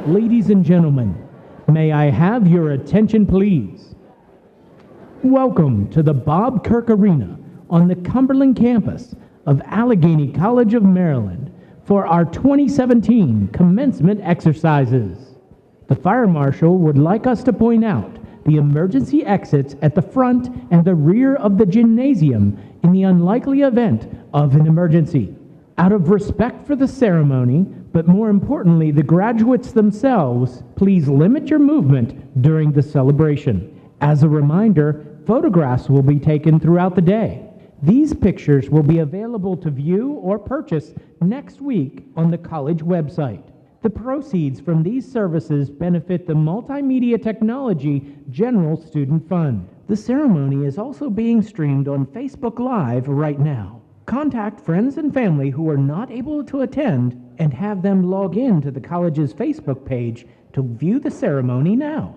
Ladies and gentlemen, may I have your attention, please? Welcome to the Bob Kirk Arena on the Cumberland campus of Allegany College of Maryland for our 2017 commencement exercises. The fire marshal would like us to point out the emergency exits at the front and the rear of the gymnasium in the unlikely event of an emergency. Out of respect for the ceremony, but more importantly, the graduates themselves, please limit your movement during the celebration. As a reminder, photographs will be taken throughout the day. These pictures will be available to view or purchase next week on the college website. The proceeds from these services benefit the Multimedia Technology General Student Fund. The ceremony is also being streamed on Facebook Live right now. Contact friends and family who are not able to attend and have them log in to the college's Facebook page to view the ceremony now.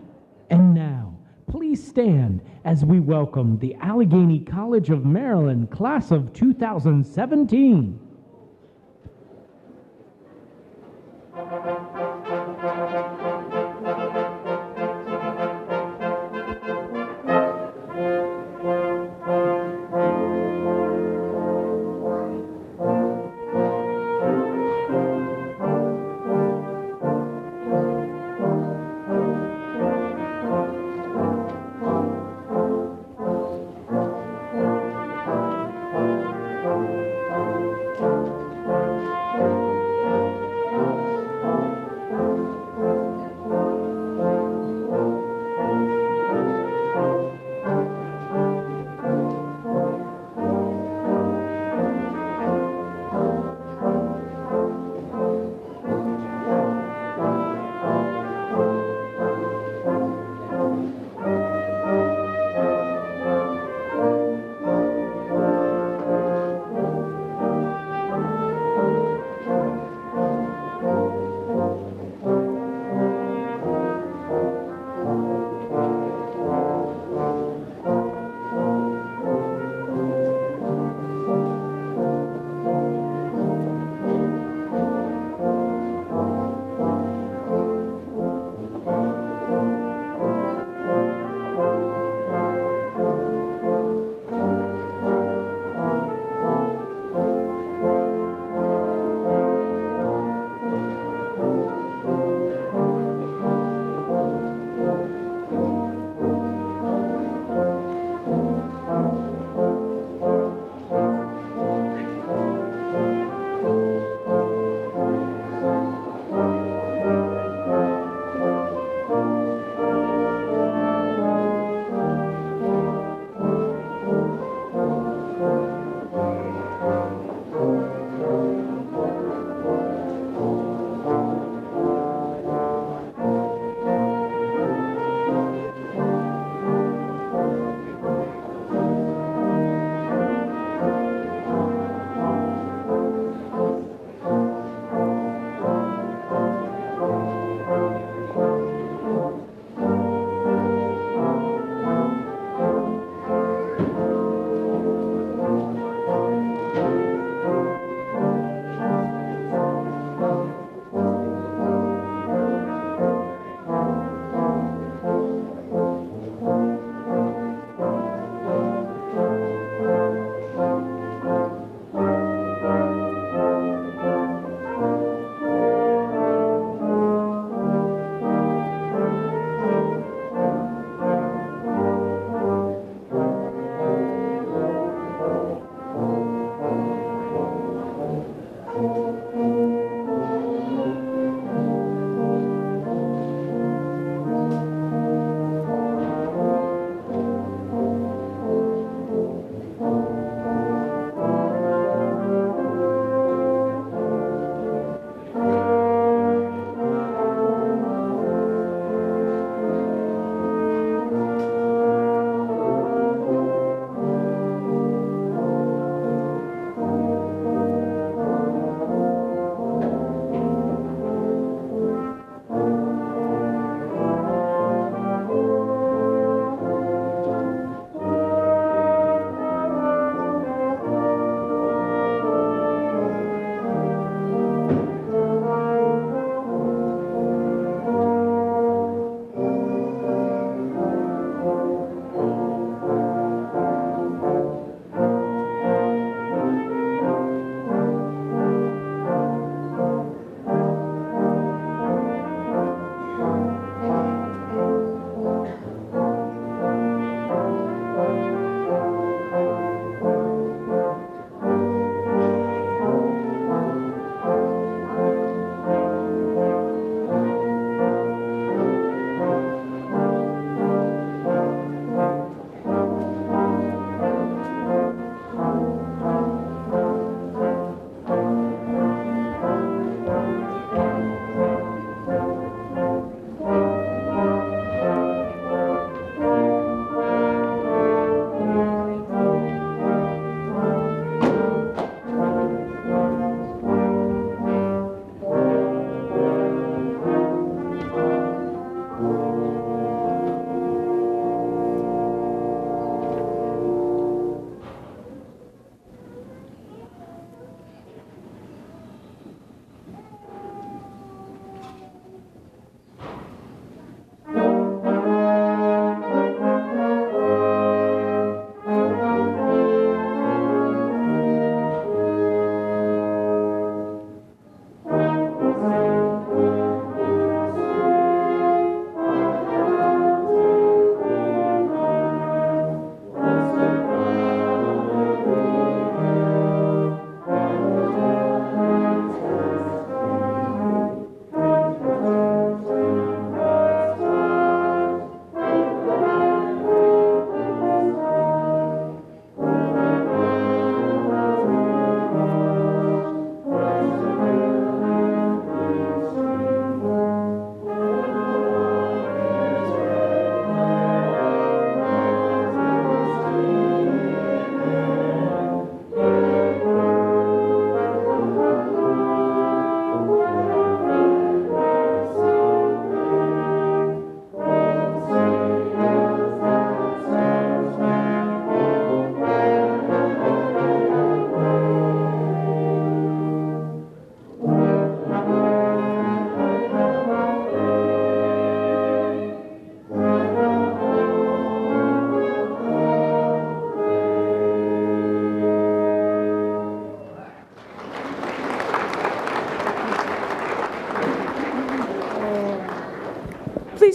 And now, please stand as we welcome the Allegany College of Maryland class of 2017.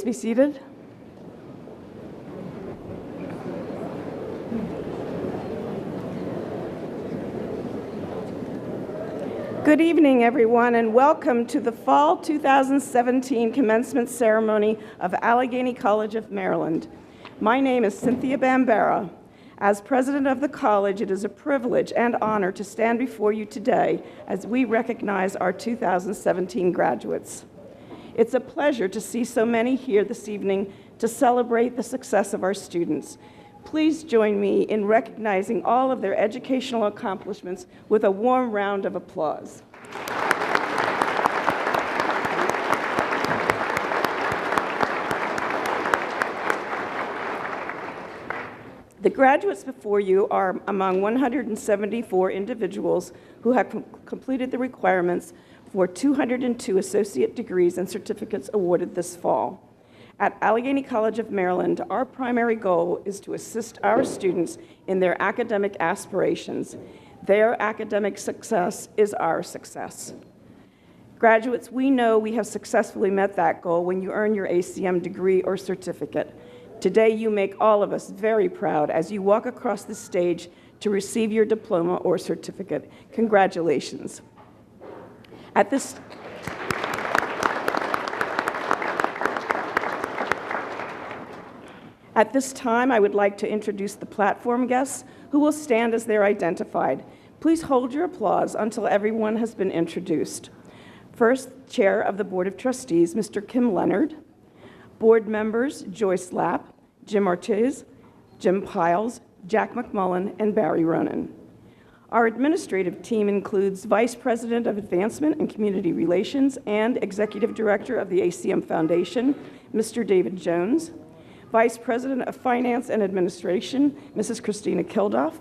Please be seated. Good evening, everyone, and welcome to the Fall 2017 Commencement Ceremony of Allegany College of Maryland. My name is Cynthia Bambara. As president of the college, it is a privilege and honor to stand before you today as we recognize our 2017 graduates. It's a pleasure to see so many here this evening to celebrate the success of our students. Please join me in recognizing all of their educational accomplishments with a warm round of applause. The graduates before you are among 174 individuals who have completed the requirements for 202 associate degrees and certificates awarded this fall. At Allegany College of Maryland, our primary goal is to assist our students in their academic aspirations. Their academic success is our success. Graduates, we know we have successfully met that goal when you earn your ACM degree or certificate. Today, you make all of us very proud as you walk across the stage to receive your diploma or certificate. Congratulations. At this time, I would like to introduce the platform guests who will stand as they're identified. Please hold your applause until everyone has been introduced. First, Chair of the Board of Trustees, Mr. Kim Leonard. Board members, Joyce Lapp, Jim Ortiz, Jim Piles, Jack McMullen, and Barry Ronan. Our administrative team includes Vice President of Advancement and Community Relations and Executive Director of the ACM Foundation, Mr. David Jones. Vice President of Finance and Administration, Mrs. Christina Kildoff.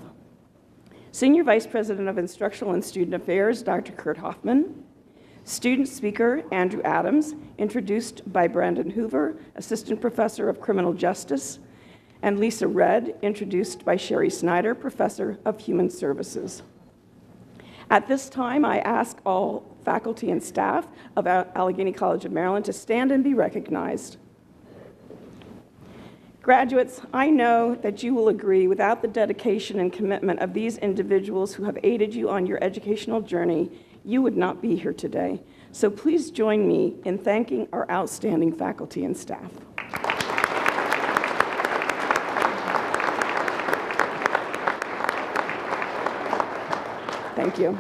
Senior Vice President of Instructional and Student Affairs, Dr. Kurt Hoffman. Student speaker, Andrew Adams, introduced by Brandon Hoover, Assistant Professor of Criminal Justice, and Lisa Redd, introduced by Sherrie Schneider, Professor of Human Services. At this time, I ask all faculty and staff of Allegany College of Maryland to stand and be recognized. Graduates, I know that you will agree without the dedication and commitment of these individuals who have aided you on your educational journey, you would not be here today. So please join me in thanking our outstanding faculty and staff. Thank you.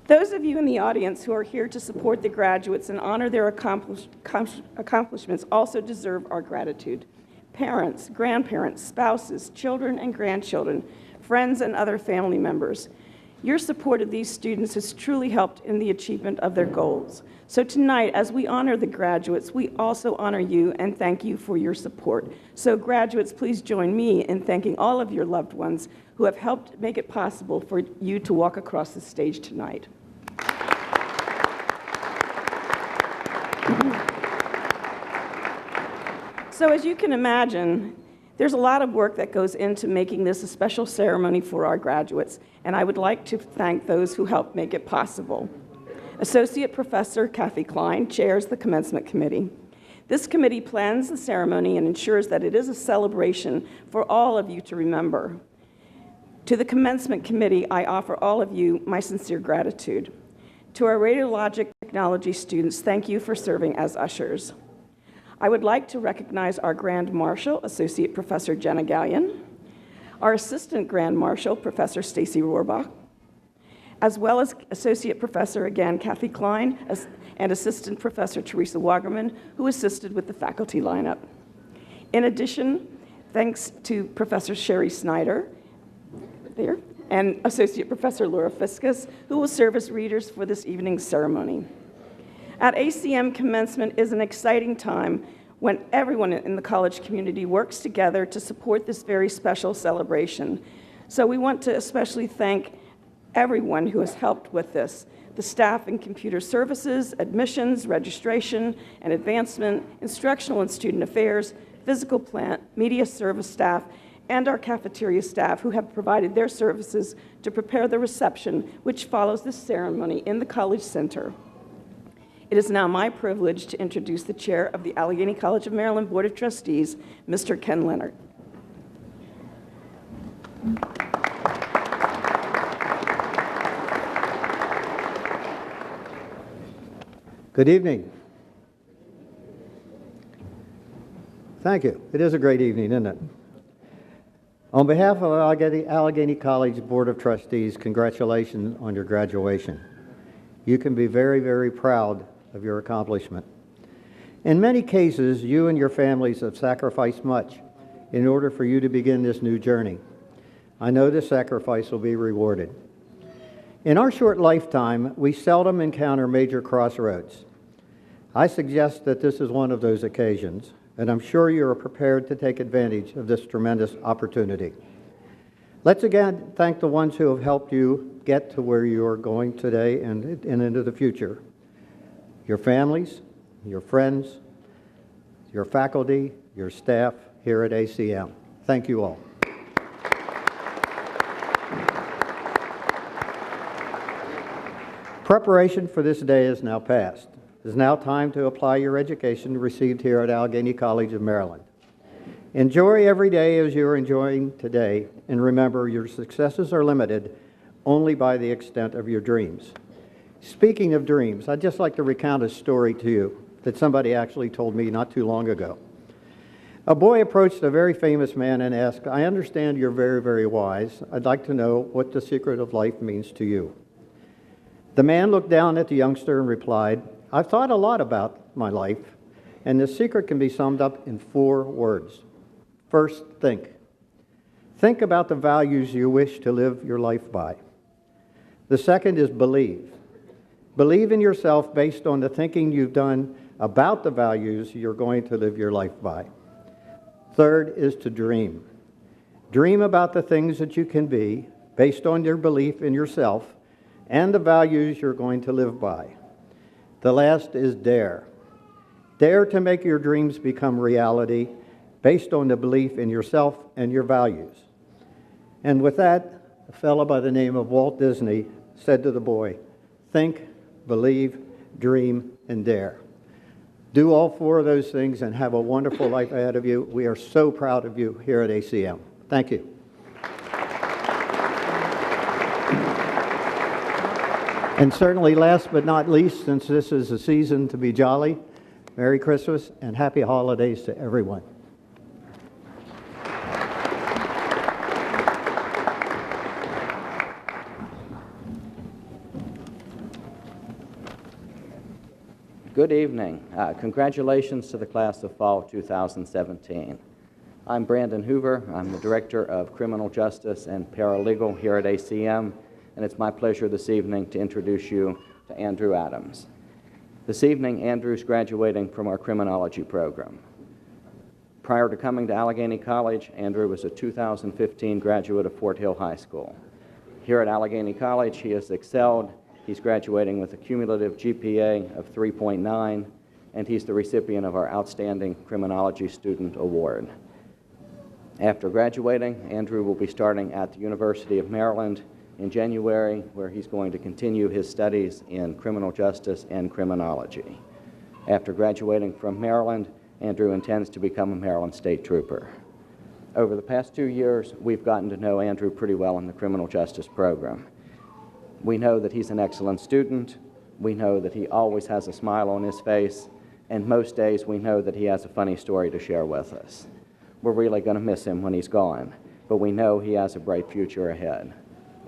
Those of you in the audience who are here to support the graduates and honor their accomplishments also deserve our gratitude. Parents, grandparents, spouses, children and grandchildren, friends and other family members. Your support of these students has truly helped in the achievement of their goals. So tonight, as we honor the graduates, we also honor you and thank you for your support. So graduates, please join me in thanking all of your loved ones who have helped make it possible for you to walk across the stage tonight. So as you can imagine, there's a lot of work that goes into making this a special ceremony for our graduates, and I would like to thank those who helped make it possible. Associate Professor Kathy Klein chairs the Commencement Committee. This committee plans the ceremony and ensures that it is a celebration for all of you to remember. To the Commencement Committee, I offer all of you my sincere gratitude. To our radiologic technology students, thank you for serving as ushers. I would like to recognize our Grand Marshal, Associate Professor Jenna Gallion, our Assistant Grand Marshal, Professor Stacy Rohrbach, as well as Associate Professor, again, Kathy Klein, and Assistant Professor Teresa Wagerman, who assisted with the faculty lineup. In addition, thanks to Professor Sherrie Schneider, there, and Associate Professor Laura Fiskus, who will serve as readers for this evening's ceremony. At ACM, commencement is an exciting time when everyone in the college community works together to support this very special celebration. So we want to especially thank everyone who has helped with this: the staff in computer services, admissions, registration and advancement, instructional and student affairs, physical plant, media service staff, and our cafeteria staff who have provided their services to prepare the reception which follows this ceremony in the College Center. It is now my privilege to introduce the chair of the Allegany College of Maryland Board of Trustees, Mr. Ken Leonard. Good evening. Thank you. It is a great evening, isn't it? On behalf of Allegany College Board of Trustees, congratulations on your graduation. You can be very, very proud of your accomplishment. In many cases, you and your families have sacrificed much in order for you to begin this new journey. I know this sacrifice will be rewarded. In our short lifetime, we seldom encounter major crossroads. I suggest that this is one of those occasions, and I'm sure you are prepared to take advantage of this tremendous opportunity. Let's again thank the ones who have helped you get to where you are going today and into the future. Your families, your friends, your faculty, your staff here at ACM. Thank you all. Preparation for this day is now past. It is now time to apply your education received here at Allegany College of Maryland. Enjoy every day as you are enjoying today, and remember your successes are limited only by the extent of your dreams. Speaking of dreams, I'd just like to recount a story to you that somebody actually told me not too long ago. A boy approached a very famous man and asked, "I understand you're very, very wise. I'd like to know what the secret of life means to you." The man looked down at the youngster and replied, "I've thought a lot about my life, and the secret can be summed up in 4 words. First, think. Think about the values you wish to live your life by. The second is believe. Believe in yourself based on the thinking you've done about the values you're going to live your life by. Third is to dream. Dream about the things that you can be based on your belief in yourself and the values you're going to live by. The last is dare. Dare to make your dreams become reality based on the belief in yourself and your values." And with that, a fellow by the name of Walt Disney said to the boy, "Think, believe, dream, and dare." Do all 4 of those things and have a wonderful life ahead of you. We are so proud of you here at ACM. Thank you. And certainly last but not least, since this is a season to be jolly, Merry Christmas and Happy Holidays to everyone. Good evening. Congratulations to the class of fall 2017. I'm Brandon Hoover. I'm the Director of Criminal Justice and Paralegal here at ACM, and it's my pleasure this evening to introduce you to Andrew Adams. This evening, Andrew's graduating from our criminology program. Prior to coming to Allegany College, Andrew was a 2015 graduate of Fort Hill High School. Here at Allegany College, he has excelled. He's graduating with a cumulative GPA of 3.9, and he's the recipient of our Outstanding Criminology Student Award. After graduating, Andrew will be starting at the University of Maryland in January, where he's going to continue his studies in criminal justice and criminology. After graduating from Maryland, Andrew intends to become a Maryland State Trooper. Over the past 2 years, we've gotten to know Andrew pretty well in the criminal justice program. We know that he's an excellent student. We know that he always has a smile on his face, and most days we know that he has a funny story to share with us. We're really going to miss him when he's gone, but we know he has a bright future ahead.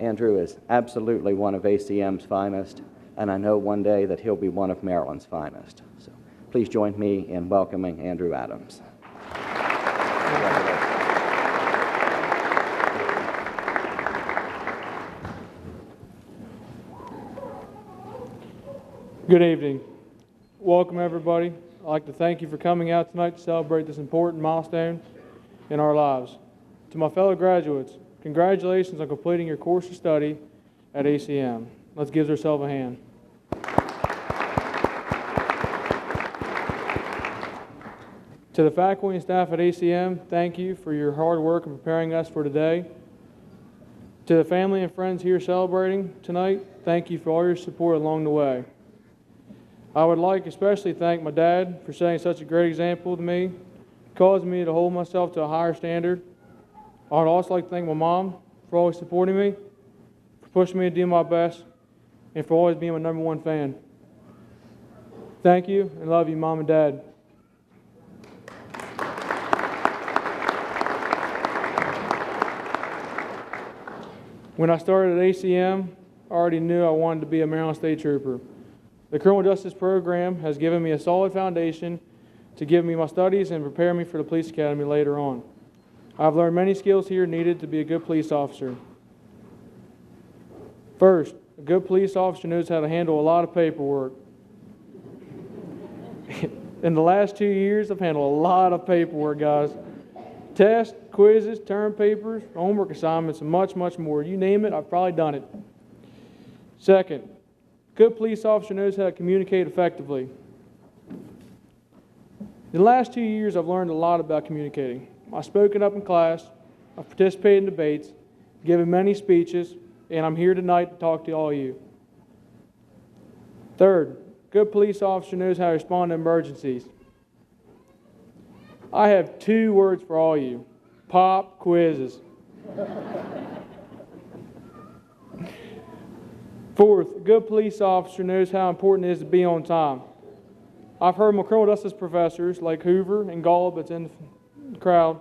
Andrew is absolutely one of ACM's finest, and I know one day that he'll be one of Maryland's finest. So please join me in welcoming Andrew Adams. Good evening. Welcome, everybody. I'd like to thank you for coming out tonight to celebrate this important milestone in our lives. To my fellow graduates, congratulations on completing your course of study at ACM. Let's give ourselves a hand. To the faculty and staff at ACM, thank you for your hard work in preparing us for today. To the family and friends here celebrating tonight, thank you for all your support along the way. I would like especially thank my dad for setting such a great example to me, causing me to hold myself to a higher standard. I would also like to thank my mom for always supporting me, for pushing me to do my best, and for always being my #1 fan. Thank you, and love you, Mom and Dad. When I started at ACM, I already knew I wanted to be a Maryland State Trooper. The criminal justice program has given me a solid foundation to give me my studies and prepare me for the police academy later on. I've learned many skills here needed to be a good police officer. First, a good police officer knows how to handle a lot of paperwork. In the last 2 years, I've handled a lot of paperwork, guys. Tests, quizzes, term papers, homework assignments, and much, much more. You name it, I've probably done it. Second, a good police officer knows how to communicate effectively. In the last 2 years, I've learned a lot about communicating. I've spoken up in class, I've participated in debates, given many speeches, and I'm here tonight to talk to all of you. Third, a good police officer knows how to respond to emergencies. I have 2 words for all you: pop quizzes. Fourth, a good police officer knows how important it is to be on time. I've heard my criminal justice professors like Hoover and Golub that's in the crowd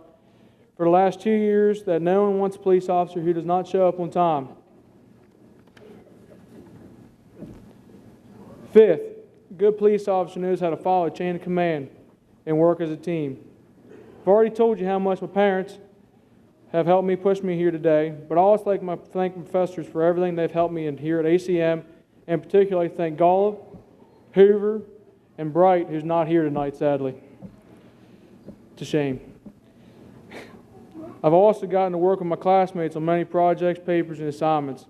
for the last 2 years that no one wants a police officer who does not show up on time. Fifth, a good police officer knows how to follow a chain of command and work as a team. I've already told you how much my parents have helped me push me here today, but I also like to thank my professors for everything they've helped me in here at ACM, and particularly thank Golub, Hoover, and Bright, who's not here tonight, sadly. It's a shame. I've also gotten to work with my classmates on many projects, papers, and assignments.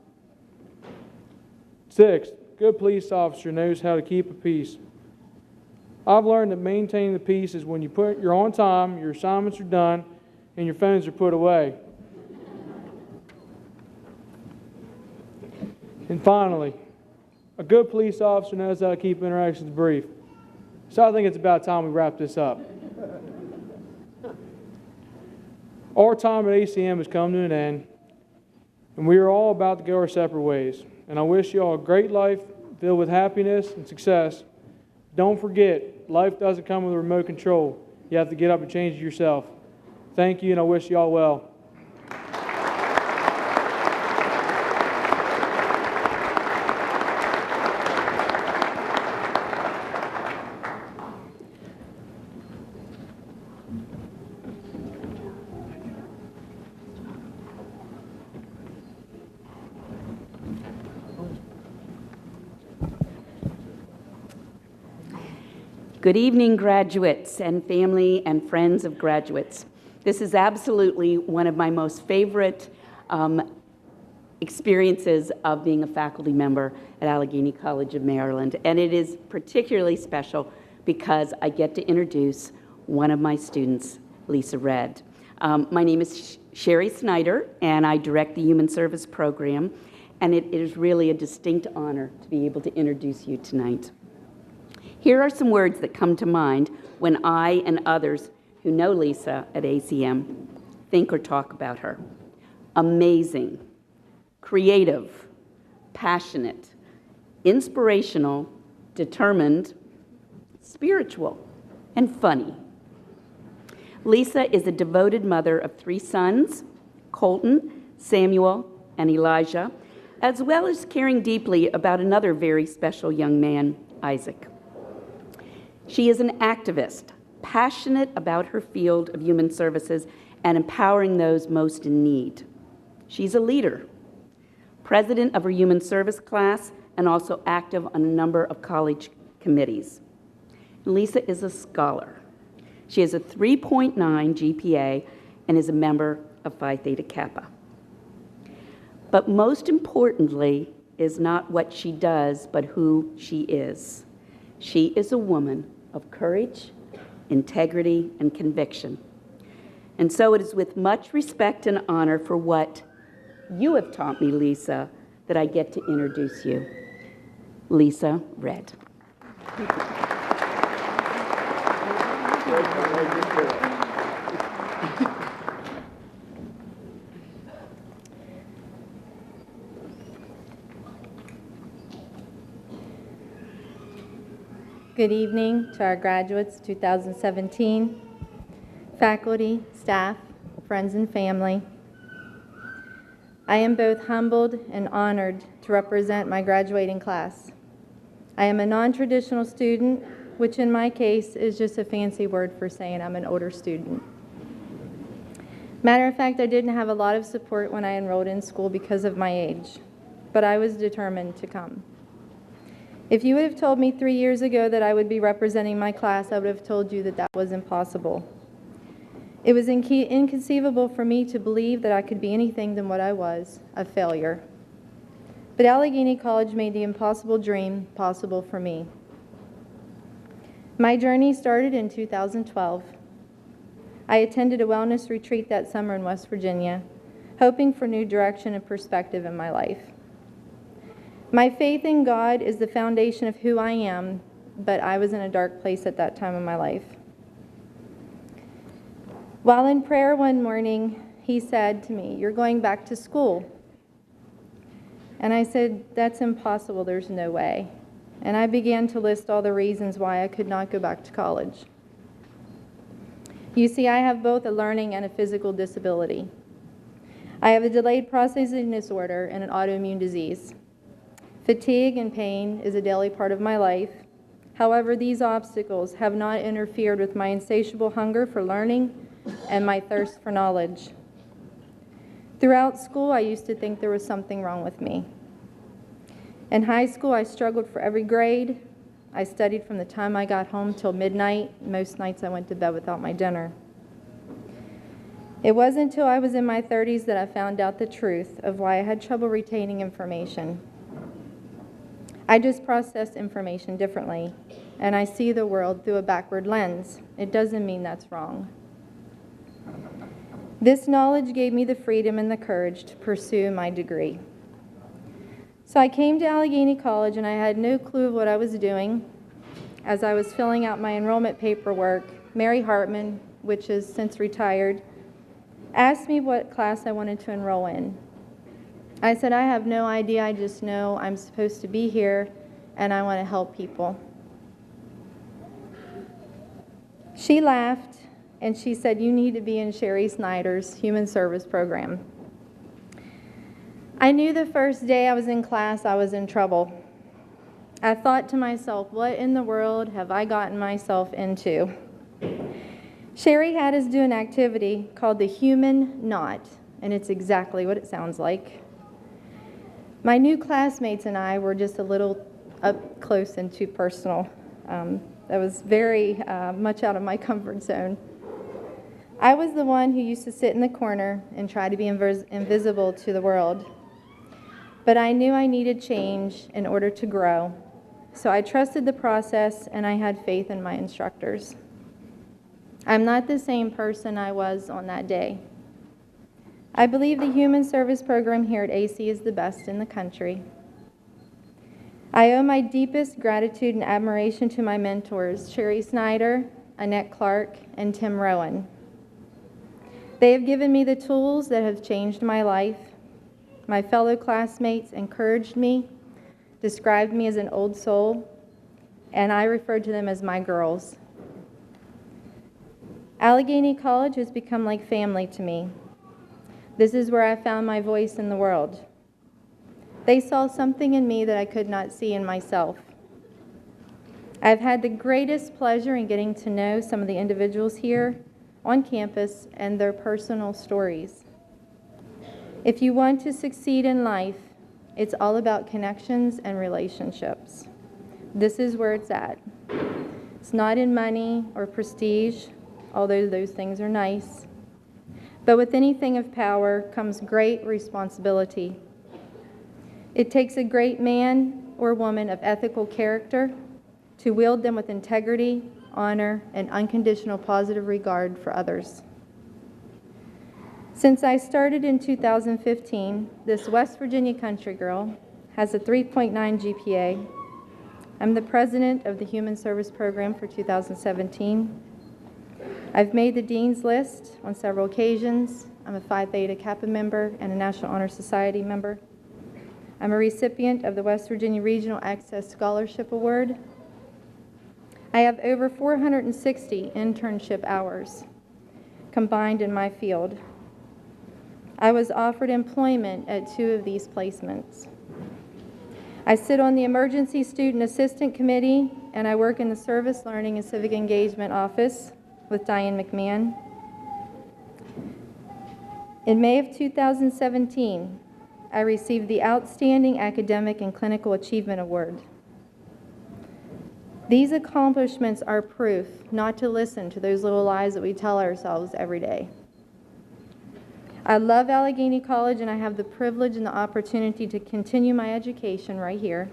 Sixth, a good police officer knows how to keep a peace. I've learned that maintaining the peace is when you're on time, your assignments are done, and your phones are put away. And finally, a good police officer knows how to keep interactions brief. So I think it's about time we wrap this up. Our time at ACM has come to an end, and we are all about to go our separate ways. And I wish you all a great life filled with happiness and success. Don't forget, life doesn't come with a remote control. You have to get up and change it yourself. Thank you, and I wish you all well. Good evening, graduates and family and friends of graduates. This is absolutely one of my most favorite experiences of being a faculty member at Allegany College of Maryland, and it is particularly special because I get to introduce one of my students, Lisa Redd. My name is Sherrie Schneider, and I direct the Human Service Program, and it is really a distinct honor to be able to introduce you tonight. Here are some words that come to mind when I and others who know Lisa at ACM think or talk about her. Amazing, creative, passionate, inspirational, determined, spiritual, and funny. Lisa is a devoted mother of 3 sons, Colton, Samuel, and Elijah, as well as caring deeply about another very special young man, Isaac. She is an activist, passionate about her field of human services and empowering those most in need. She's a leader, president of her human service class, and also active on a number of college committees. Lisa is a scholar. She has a 3.9 GPA and is a member of Phi Theta Kappa. But most importantly is not what she does, but who she is. She is a woman of courage, integrity, and conviction. And so it is with much respect and honor for what you have taught me, Lisa, that I get to introduce you. Lisa Redd. Good evening to our graduates 2017, faculty, staff, friends, and family. I am both humbled and honored to represent my graduating class. I am a non-traditional student, which in my case is just a fancy word for saying I'm an older student. Matter of fact, I didn't have a lot of support when I enrolled in school because of my age, but I was determined to come. If you would have told me 3 years ago that I would be representing my class, I would have told you that that was impossible. It was inconceivable for me to believe that I could be anything than what I was, a failure. But Allegany College made the impossible dream possible for me. My journey started in 2012. I attended a wellness retreat that summer in West Virginia, hoping for new direction and perspective in my life. My faith in God is the foundation of who I am, but I was in a dark place at that time in my life. While in prayer one morning, he said to me, "You're going back to school." And I said, "That's impossible, there's no way." And I began to list all the reasons why I could not go back to college. You see, I have both a learning and a physical disability. I have a delayed processing disorder and an autoimmune disease. Fatigue and pain is a daily part of my life. However, these obstacles have not interfered with my insatiable hunger for learning and my thirst for knowledge. Throughout school, I used to think there was something wrong with me. In high school, I struggled for every grade. I studied from the time I got home till midnight. Most nights I went to bed without my dinner. It wasn't until I was in my 30s that I found out the truth of why I had trouble retaining information. I just process information differently, and I see the world through a backward lens. It doesn't mean that's wrong. This knowledge gave me the freedom and the courage to pursue my degree. So I came to Allegany College, and I had no clue of what I was doing. As I was filling out my enrollment paperwork, Mary Hartman, which is since retired, asked me what class I wanted to enroll in. I said, "I have no idea, I just know I'm supposed to be here and I want to help people." She laughed and she said, "You need to be in Sherrie Schneider's Human Service Program." I knew the first day I was in class I was in trouble. I thought to myself, what in the world have I gotten myself into? Sherrie had us do an activity called the Human Knot, and it's exactly what it sounds like. My new classmates and I were just a little up close and too personal. That was very much out of my comfort zone. I was the one who used to sit in the corner and try to be invisible to the world. But I knew I needed change in order to grow. So I trusted the process and I had faith in my instructors. I'm not the same person I was on that day. I believe the Human Service Program here at AC is the best in the country. I owe my deepest gratitude and admiration to my mentors, Sherrie Schneider, Annette Clark, and Tim Rowan. They have given me the tools that have changed my life. My fellow classmates encouraged me, described me as an old soul, and I referred to them as my girls. Allegany College has become like family to me. This is where I found my voice in the world. They saw something in me that I could not see in myself. I've had the greatest pleasure in getting to know some of the individuals here on campus and their personal stories. If you want to succeed in life, it's all about connections and relationships. This is where it's at. It's not in money or prestige, although those things are nice. But with anything of power comes great responsibility. It takes a great man or woman of ethical character to wield them with integrity, honor, and unconditional positive regard for others. Since I started in 2015, this West Virginia country girl has a 3.9 GPA, I'm the president of the Human Service Program for 2017. I've made the Dean's List on several occasions. I'm a Phi Theta Kappa member and a National Honor Society member. I'm a recipient of the West Virginia Regional Access Scholarship Award. I have over 460 internship hours combined in my field. I was offered employment at 2 of these placements. I sit on the Emergency Student Assistant Committee, and I work in the Service Learning and Civic Engagement Office with Diane McMahon. In May of 2017, I received the Outstanding Academic and Clinical Achievement Award. These accomplishments are proof not to listen to those little lies that we tell ourselves every day. I love Allegany College, and I have the privilege and the opportunity to continue my education right here.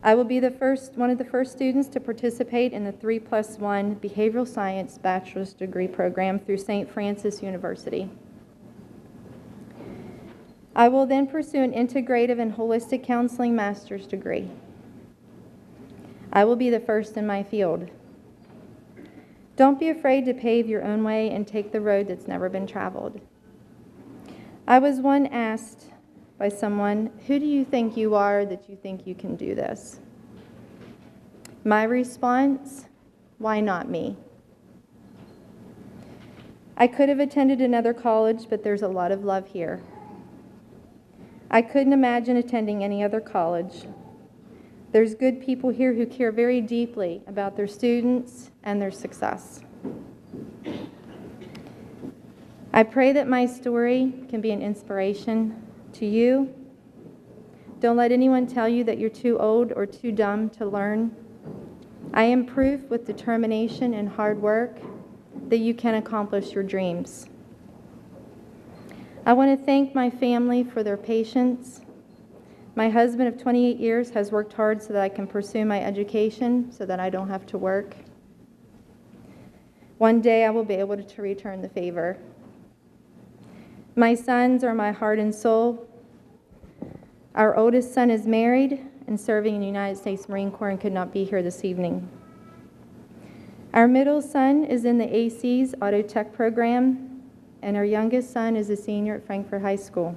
I will be one of the first students to participate in the 3+1 Behavioral Science Bachelor's Degree program through St. Francis University. I will then pursue an integrative and holistic counseling master's degree. I will be the first in my field. Don't be afraid to pave your own way and take the road that's never been traveled. I was once asked by someone, "Who do you think you are that you think you can do this?" My response, "Why not me?" I could have attended another college, but there's a lot of love here. I couldn't imagine attending any other college. There's good people here who care very deeply about their students and their success. I pray that my story can be an inspiration to you. Don't let anyone tell you that you're too old or too dumb to learn. I am proof with determination and hard work that you can accomplish your dreams. I want to thank my family for their patience. My husband of 28 years has worked hard so that I can pursue my education so that I don't have to work. One day I will be able to return the favor. My sons are my heart and soul. Our oldest son is married and serving in the United States Marine Corps and could not be here this evening. Our middle son is in the AC's Auto Tech program, and our youngest son is a senior at Frankfort High School.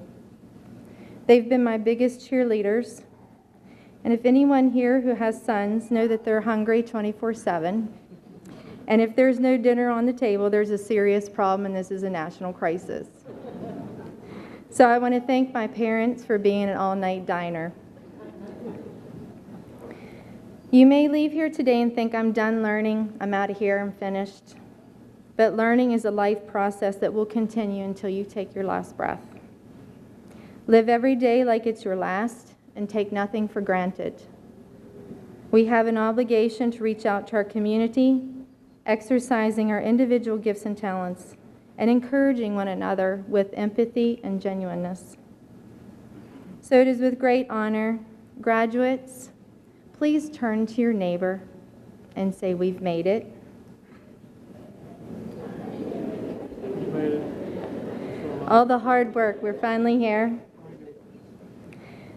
They've been my biggest cheerleaders, and if anyone here who has sons know that they're hungry 24/7, and if there's no dinner on the table, there's a serious problem, and this is a national crisis. So I want to thank my parents for being an all-night diner. You may leave here today and think, "I'm done learning, I'm out of here, I'm finished." But learning is a life process that will continue until you take your last breath. Live every day like it's your last and take nothing for granted. We have an obligation to reach out to our community, exercising our individual gifts and talents, and encouraging one another with empathy and genuineness. So it is with great honor, graduates, please turn to your neighbor and say, "We've made it." All the hard work, we're finally here.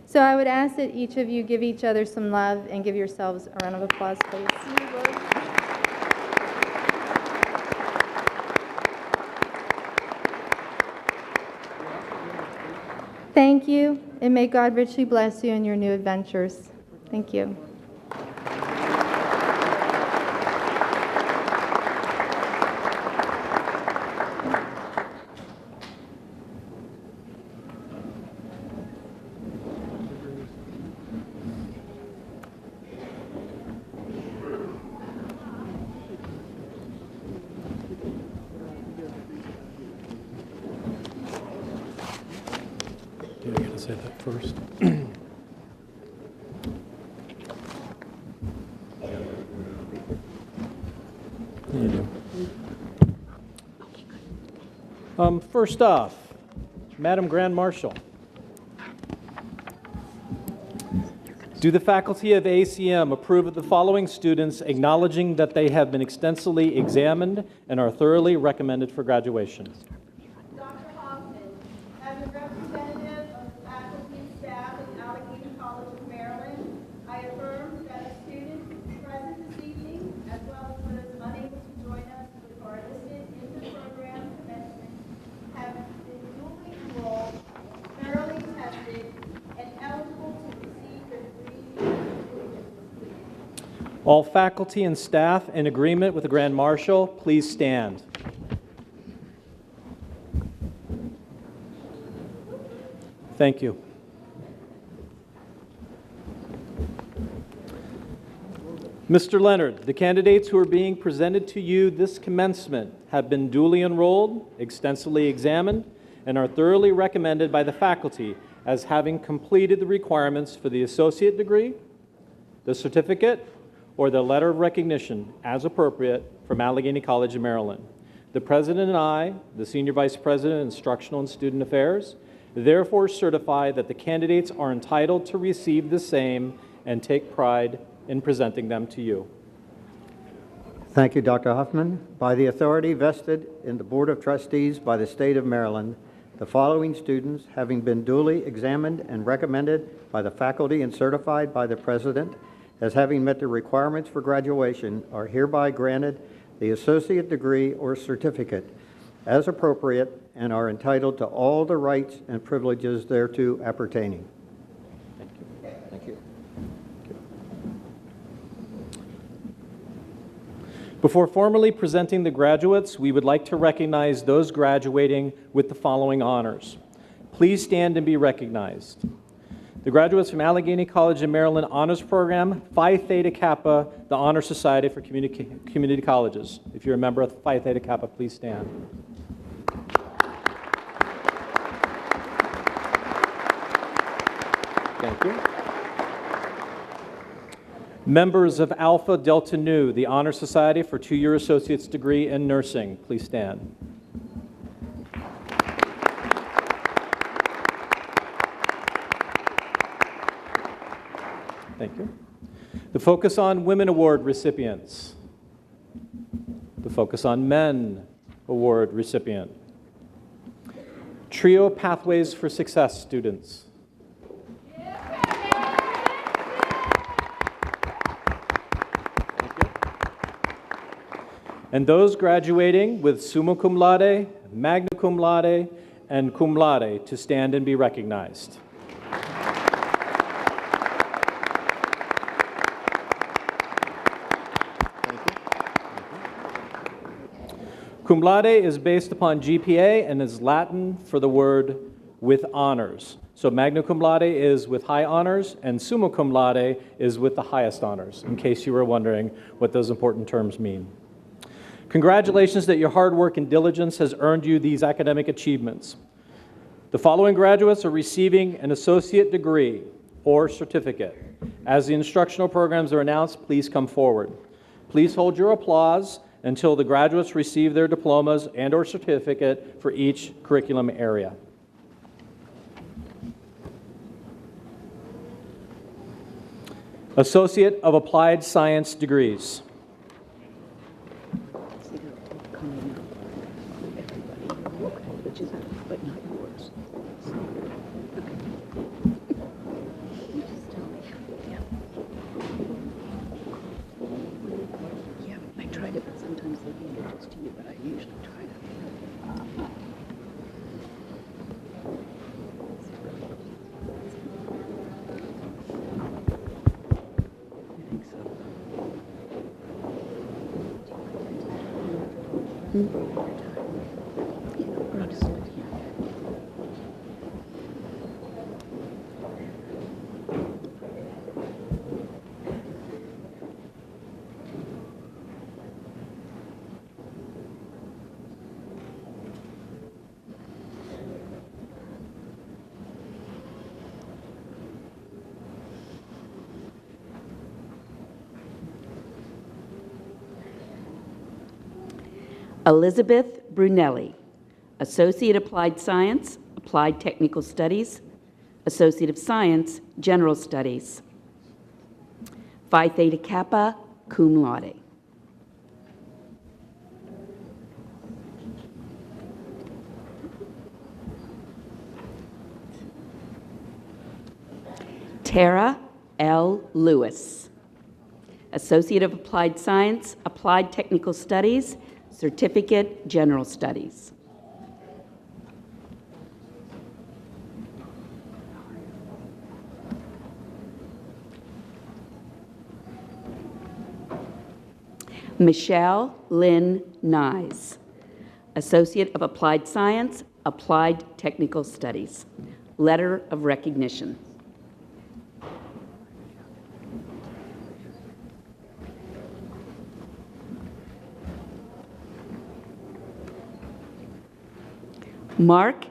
So I would ask that each of you give each other some love and give yourselves a round of applause, please. Thank you, and may God richly bless you in your new adventures. Thank you. Yeah, I gotta say that first. You do. First off, Madam Grand Marshal. Do the faculty of ACM approve of the following students, acknowledging that they have been extensively examined and are thoroughly recommended for graduation? Dr. Hoffman, as a representative of the faculty and staff at Allegheny College of Maryland, I affirm that All faculty and staff in agreement with the Grand Marshal, please stand. Thank you. Mr. Leonard, the candidates who are being presented to you this commencement have been duly enrolled, extensively examined, and are thoroughly recommended by the faculty as having completed the requirements for the associate degree, the certificate, or the letter of recognition as appropriate from Allegany College of Maryland. The President and I, the Senior Vice President of Instructional and Student Affairs, therefore certify that the candidates are entitled to receive the same and take pride in presenting them to you. Thank you, Dr. Huffman. By the authority vested in the Board of Trustees by the State of Maryland, the following students, having been duly examined and recommended by the faculty and certified by the President as having met the requirements for graduation, are hereby granted the associate degree or certificate as appropriate and are entitled to all the rights and privileges thereto appertaining. Thank you. Thank you. Before formally presenting the graduates, we would like to recognize those graduating with the following honors. Please stand and be recognized. The graduates from Allegany College of Maryland Honors Program, Phi Theta Kappa, the Honor Society for Community Colleges. If you're a member of Phi Theta Kappa, please stand. Thank you. Members of Alpha Delta Nu, the Honor Society for two-year associate's degree in nursing, please stand. Thank you. The Focus on Women Award recipients. The Focus on Men Award recipient. Trio Pathways for Success students. And those graduating with summa cum laude, magna cum laude, and cum laude to stand and be recognized. Cum laude is based upon GPA and is Latin for the word with honors. So magna cum laude is with high honors, and summa cum laude is with the highest honors, in case you were wondering what those important terms mean. Congratulations that your hard work and diligence has earned you these academic achievements. The following graduates are receiving an associate degree or certificate. As the instructional programs are announced, please come forward. Please hold your applause until the graduates receive their diplomas and/or certificate for each curriculum area. Associate of Applied Science degrees. Elizabeth Brunelli, Associate Applied Science, Applied Technical Studies, Associate of Science, General Studies. Phi Theta Kappa, cum laude. Tara L. Lewis, Associate of Applied Science, Applied Technical Studies, Certificate, General Studies. Michelle Lynn Nyes, Associate of Applied Science, Applied Technical Studies. Letter of recognition. Mark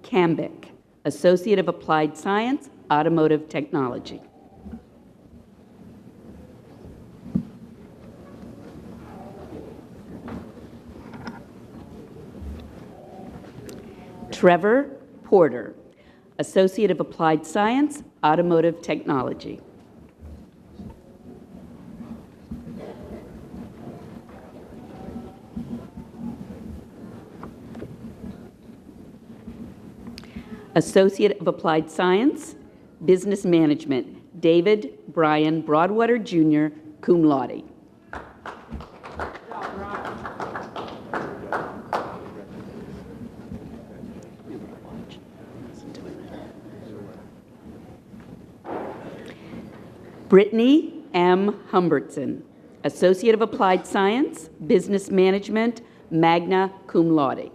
Cambick, Associate of Applied Science, Automotive Technology. Trevor Porter, Associate of Applied Science, Automotive Technology. Associate of Applied Science, Business Management, David Brian Broadwater, Jr., cum laude. Brittany M. Humbertson, Associate of Applied Science, Business Management, magna cum laude.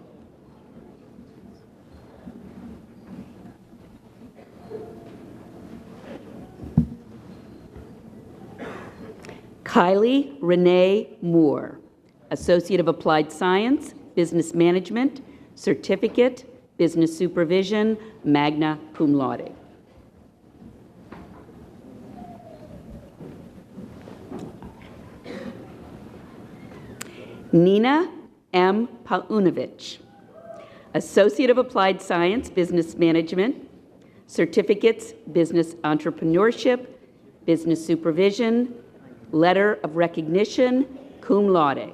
Kylie Renee Moore, Associate of Applied Science, Business Management, Certificate, Business Supervision, magna cum laude. Nina M. Paunovic, Associate of Applied Science, Business Management, Certificates, Business Entrepreneurship, Business Supervision, Letter of Recognition, cum laude.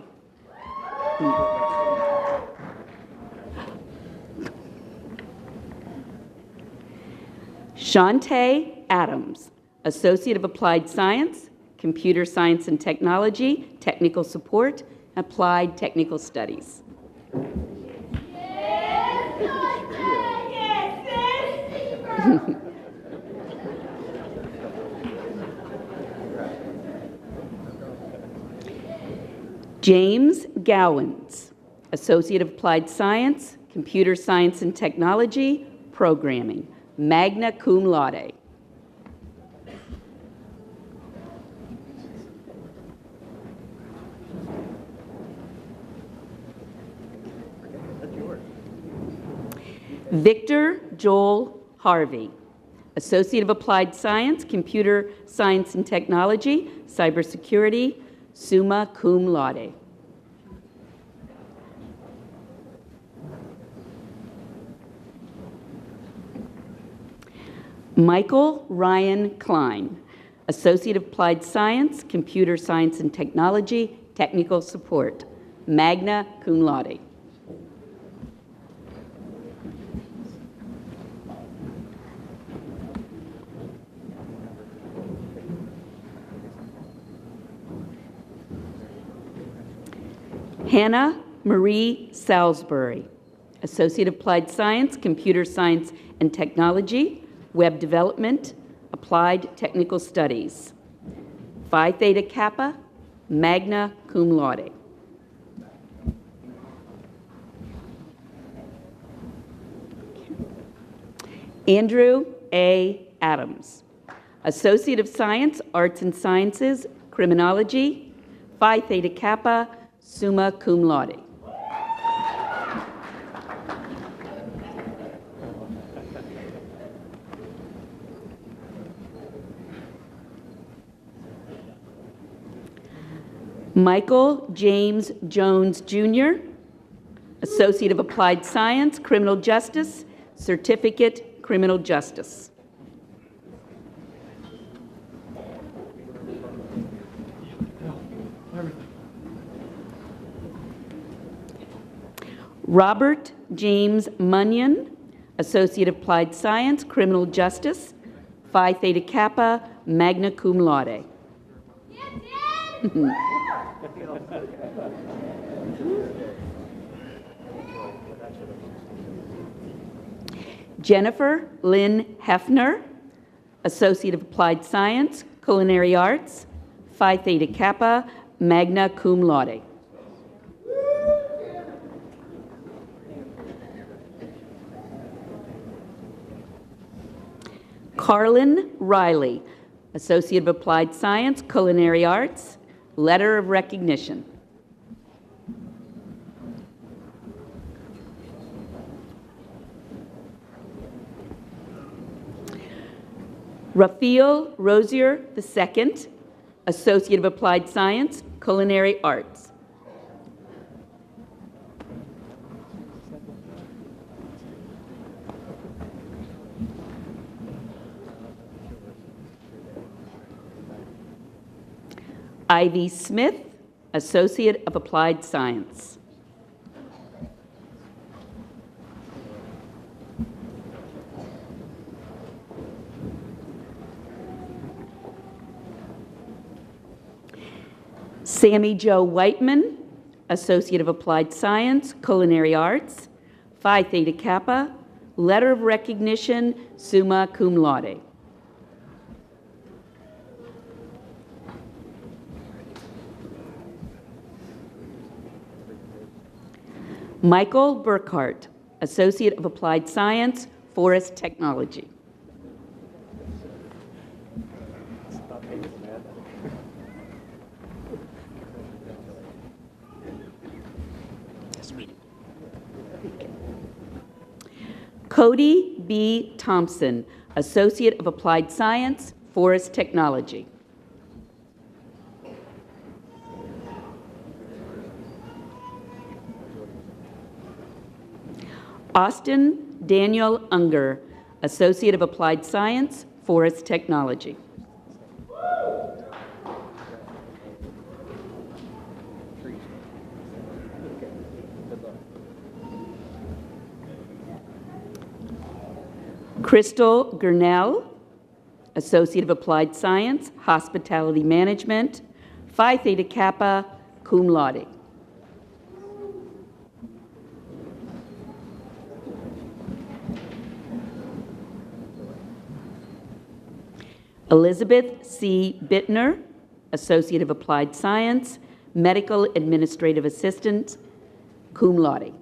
Shantae Adams, Associate of Applied Science, Computer Science and Technology, Technical Support, Applied Technical Studies. James Gowans, Associate of Applied Science, Computer Science and Technology, Programming, magna cum laude. Victor Joel Harvey, Associate of Applied Science, Computer Science and Technology, Cybersecurity, summa cum laude. Michael Ryan Klein, Associate of Applied Science, Computer Science and Technology, Technical Support, magna cum laude. Hannah Marie Salisbury, Associate of Applied Science, Computer Science and Technology, Web Development, Applied Technical Studies, Phi Theta Kappa, magna cum laude. Andrew A. Adams, Associate of Science, Arts and Sciences, Criminology, Phi Theta Kappa, summa cum laude. Michael James Jones, Jr., Associate of Applied Science, Criminal Justice, Certificate, Criminal Justice. Robert James Munyon, Associate of Applied Science, Criminal Justice, Phi Theta Kappa, magna cum laude. Jennifer Lynn Hefner, Associate of Applied Science, Culinary Arts, Phi Theta Kappa, magna cum laude. Carlin Riley, Associate of Applied Science, Culinary Arts, letter of recognition. Raphael Rosier II, Associate of Applied Science, Culinary Arts. Ivy Smith, Associate of Applied Science. Sammy Jo Whiteman, Associate of Applied Science, Culinary Arts, Phi Theta Kappa, letter of recognition, summa cum laude. Michael Burkhart, Associate of Applied Science, Forest Technology. Cody B. Thompson, Associate of Applied Science, Forest Technology. Austin Daniel Unger, Associate of Applied Science, Forest Technology. Crystal Gurnell, Associate of Applied Science, Hospitality Management, Phi Theta Kappa, cum laude. Elizabeth C. Bittner, Associate of Applied Science, Medical Administrative Assistant, cum laude.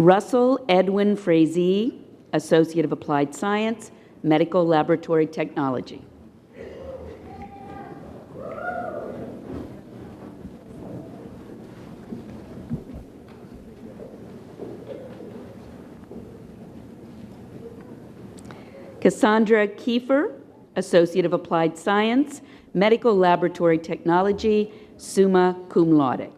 Russell Edwin Frazee, Associate of Applied Science, Medical Laboratory Technology. Cassandra Kiefer, Associate of Applied Science, Medical Laboratory Technology, summa cum laude.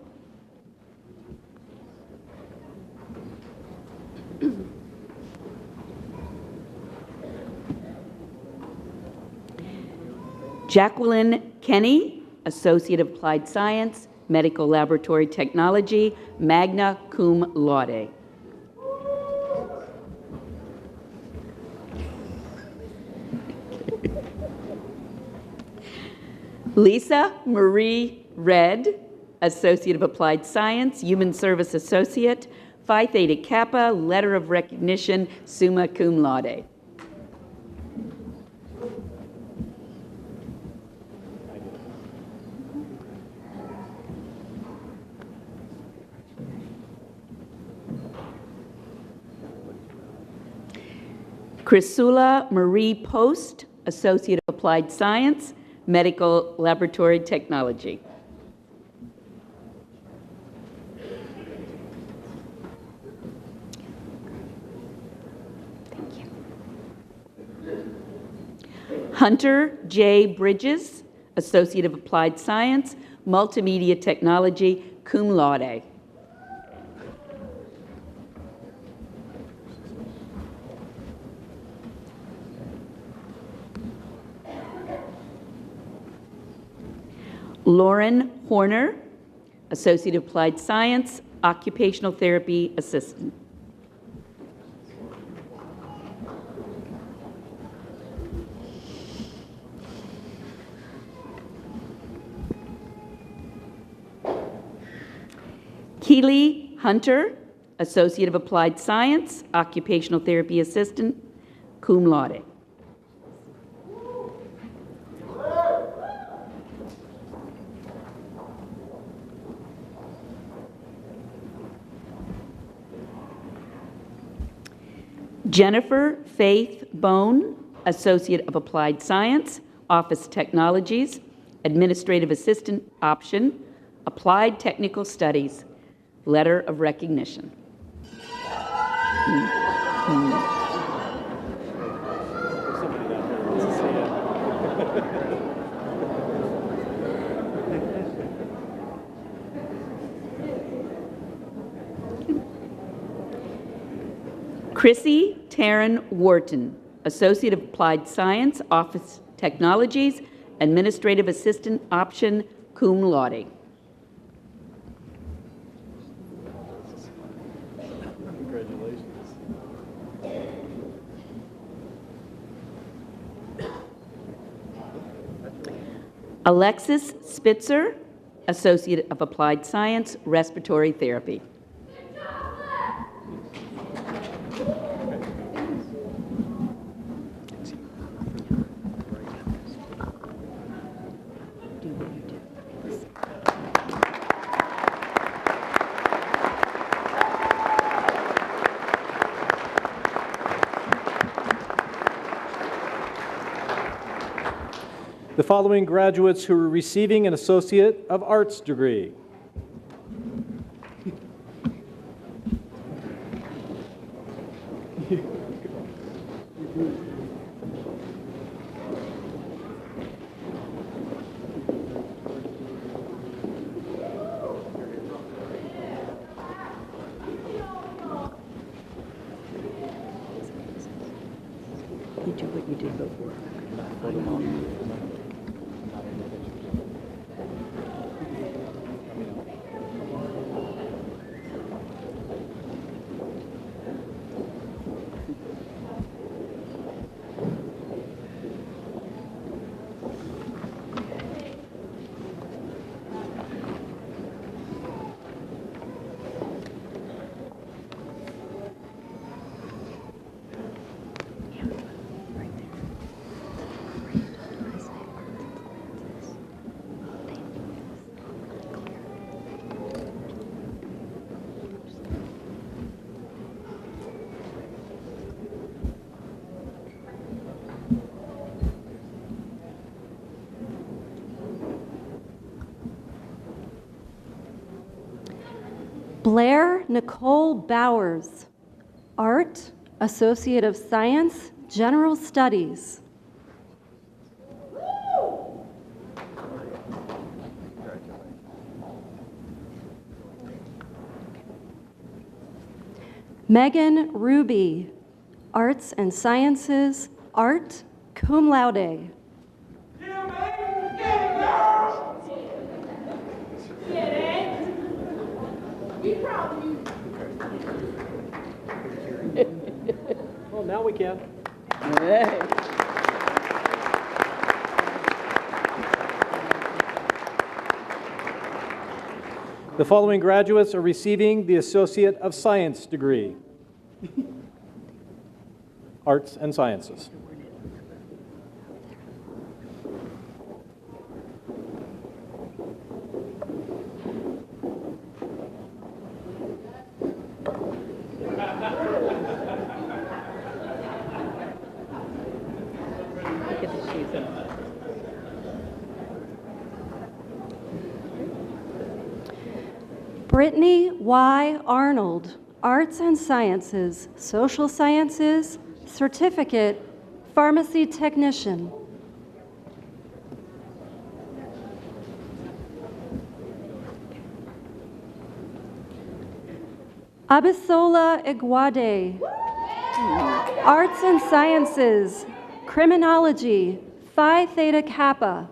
Jacqueline Kenny, Associate of Applied Science, Medical Laboratory Technology, magna cum laude. Lisa Marie Red, Associate of Applied Science, Human Service Associate, Phi Theta Kappa, letter of recognition, summa cum laude. Chrysula Marie Post, Associate of Applied Science, Medical Laboratory Technology. Thank you. Hunter J. Bridges, Associate of Applied Science, Multimedia Technology, cum laude. Lauren Horner, Associate of Applied Science, Occupational Therapy Assistant. Keely Hunter, Associate of Applied Science, Occupational Therapy Assistant, cum laude. Jennifer Faith Bone, Associate of Applied Science, Office Technologies, Administrative Assistant option, Applied Technical Studies, Letter of Recognition. Chrissy Taryn Wharton, Associate of Applied Science, Office Technologies, Administrative Assistant option, cum laude. Congratulations. Alexis Spitzer, Associate of Applied Science, Respiratory Therapy. The following graduates who are receiving an Associate of Arts degree. You do what you did before. Blair Nicole Bowers, Art, Associate of Science, General Studies. Megan Ruby, Arts and Sciences, Art, cum laude. Well, now we can. The following graduates are receiving the Associate of Science degree. Arts and Sciences. Brittany Y. Arnold, Arts and Sciences, Social Sciences, Certificate, Pharmacy Technician. Abisola Iguade, Arts and Sciences, Criminology, Phi Theta Kappa.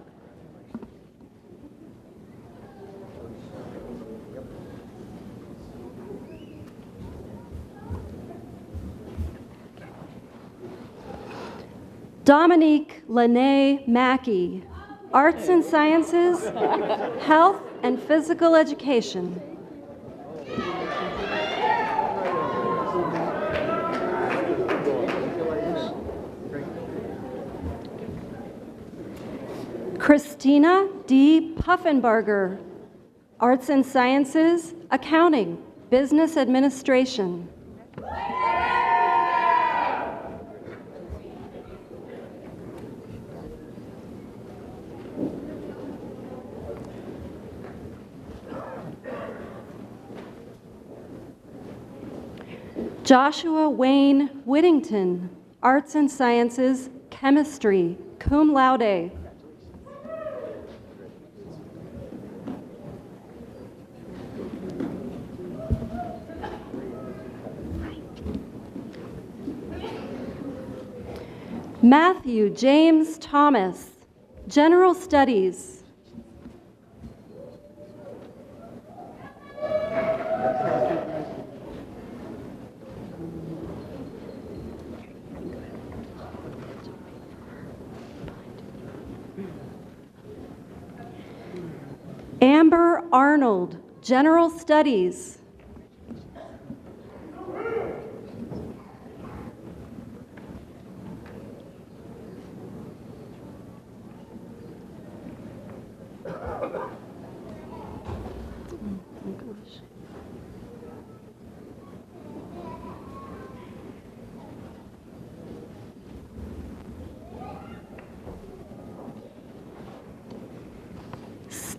Dominique Lene Mackey, Arts and Sciences, Health and Physical Education. Christina D. Puffenbarger, Arts and Sciences, Accounting, Business Administration. Joshua Wayne Whittington, Arts and Sciences, Chemistry, cum laude. Matthew James Thomas, General Studies. Amber Arnold, General Studies.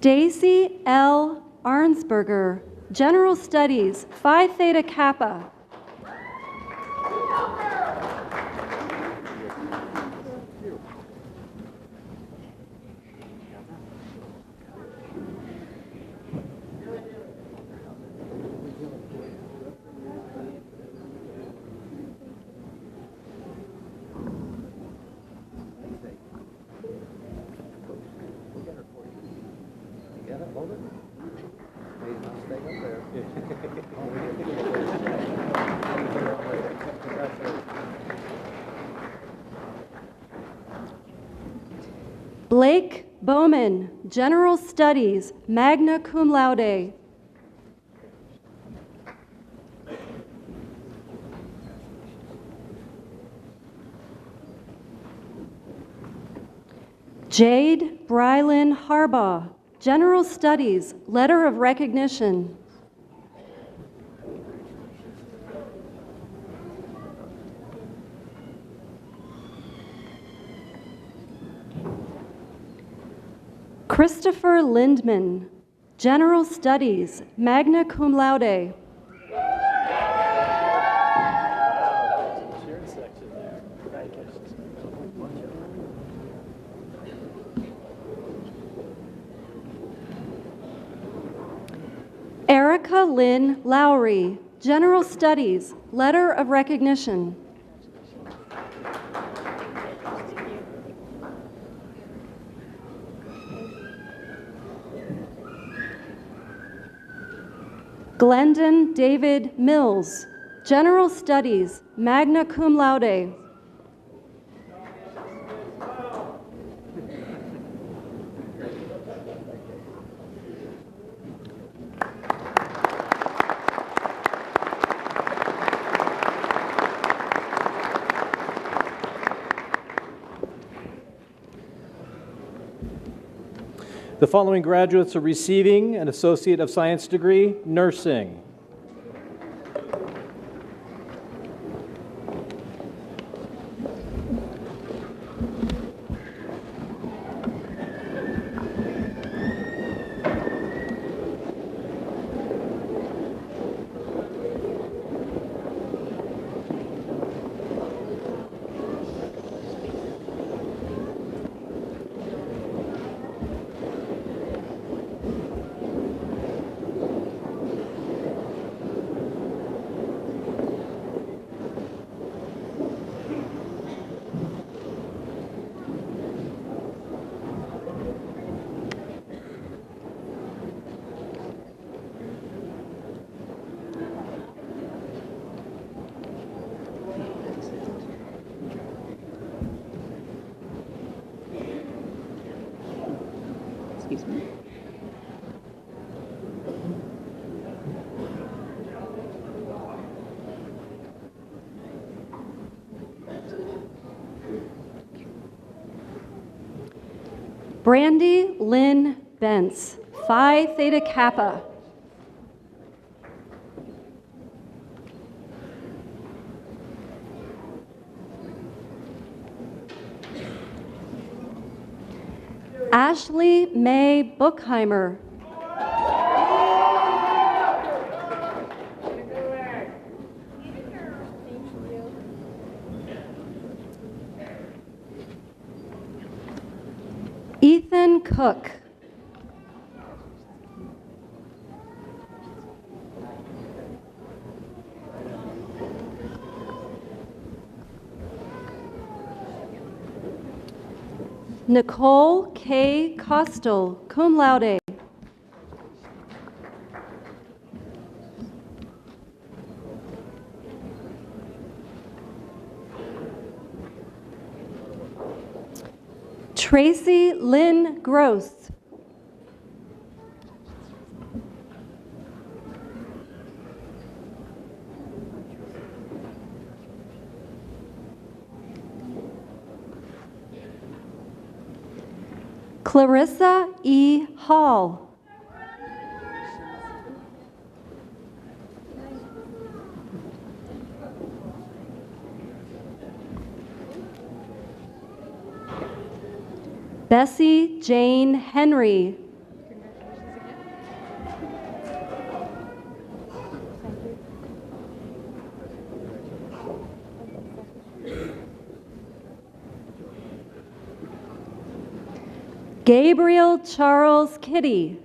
Stacy L. Arnsberger, General Studies, Phi Theta Kappa. Blake Bowman, General Studies, magna cum laude. Jade Brylan Harbaugh, General Studies, letter of recognition. Christopher Lindman, General Studies, magna cum laude. Erica Lynn Lowry, General Studies, letter of recognition. Glendon David Mills, General Studies, magna cum laude. The following graduates are receiving an Associate of Science degree, Nursing. Excuse me. Brandy Lynn Bentz, Phi Theta Kappa. Ashley May Buchheimer. Ethan Cook. Nicole K. Costel, cum laude. Tracy Lynn Gross. Clarissa E. Hall. Bessie Jane Henry. Gabriel Charles Kitty.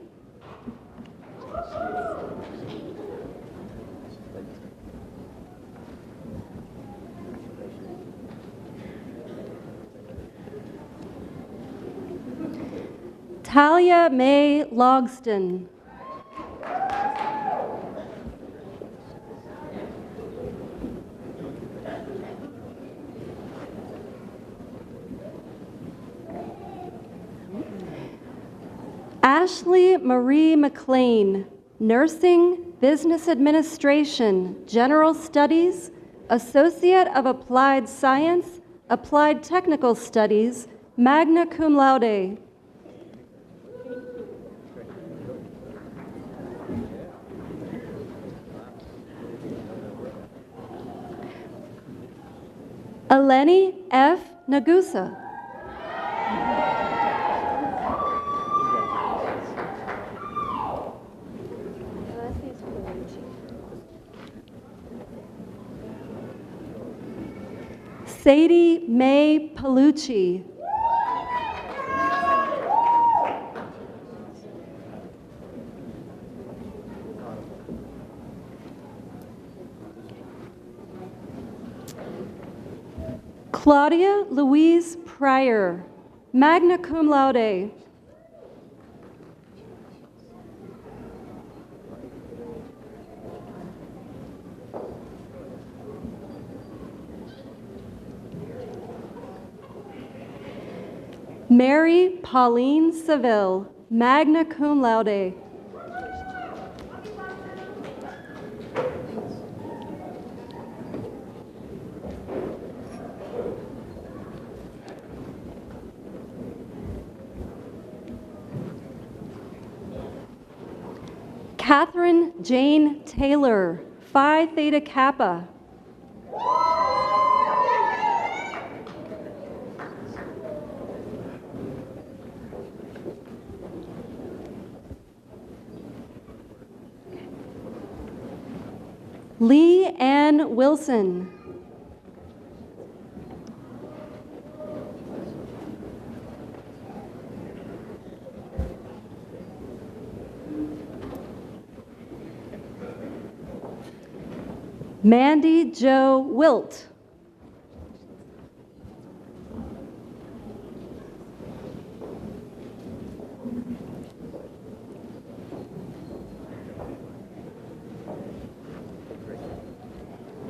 Talia May Logston. Ashley Marie McLean, Nursing, Business Administration, General Studies, Associate of Applied Science, Applied Technical Studies, magna cum laude. Allegany F. Nagusa. Sadie Mae Palucci. Claudia Louise Pryor, magna cum laude. Mary Pauline Seville, magna cum laude. Catherine Jane Taylor, Phi Theta Kappa. Lee Ann Wilson. Mandy Jo Wilt.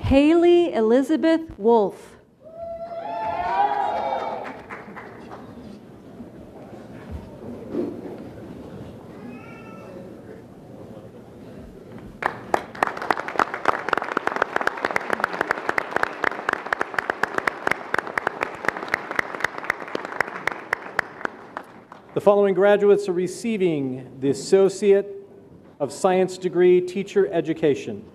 Haley Elizabeth Wolf. The following graduates are receiving the Associate of Science degree, Teacher Education.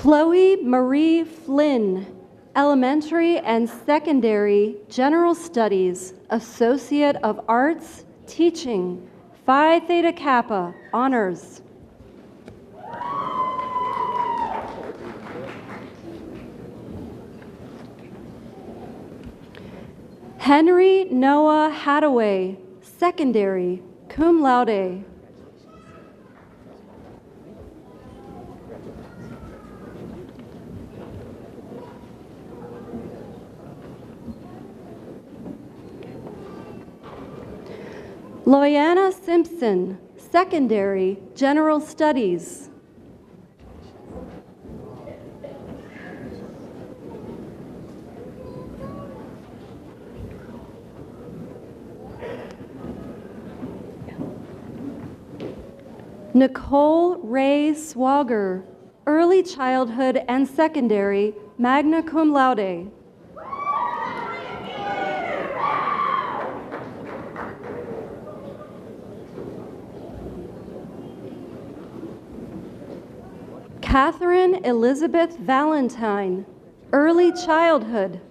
Chloe Marie Flynn, Elementary and Secondary General Studies, Associate of Arts, Teaching, Phi Theta Kappa, Honors. Henry Noah Hadaway, Secondary, Cum Laude. Loyana Simpson, Secondary, General Studies. Nicole Ray Swager, Early Childhood and Secondary, Magna Cum Laude. Catherine Elizabeth Valentine, Early Childhood.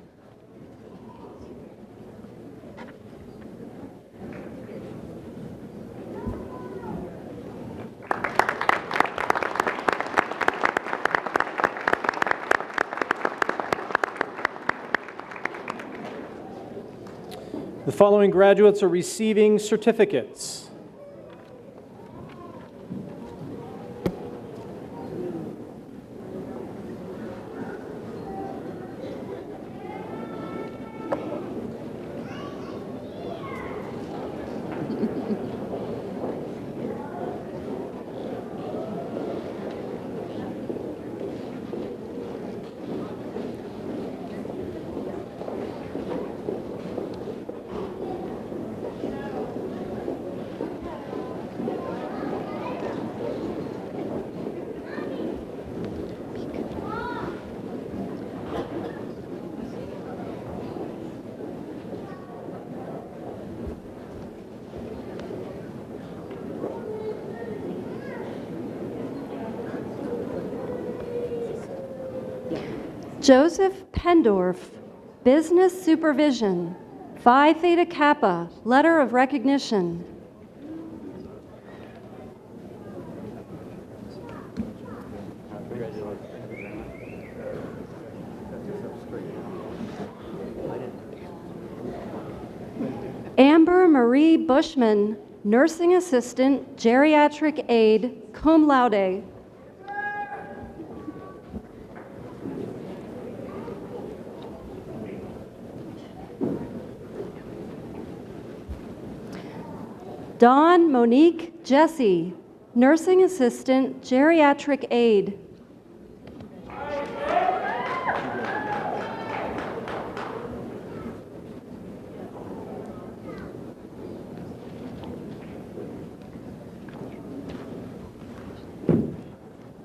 The following graduates are receiving certificates. Joseph Pendorf, Business Supervision, Phi Theta Kappa, Letter of Recognition. Amber Marie Bushman, Nursing Assistant, Geriatric Aide, Cum Laude. Dawn Monique Jesse, Nursing Assistant, Geriatric Aide.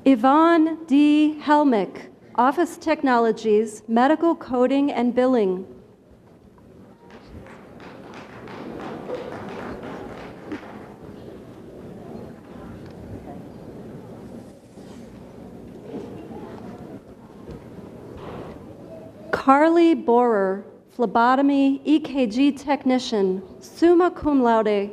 Yvonne D. Helmick, Office Technologies, Medical Coding and Billing. Carly Borer, Phlebotomy EKG Technician, Summa Cum Laude.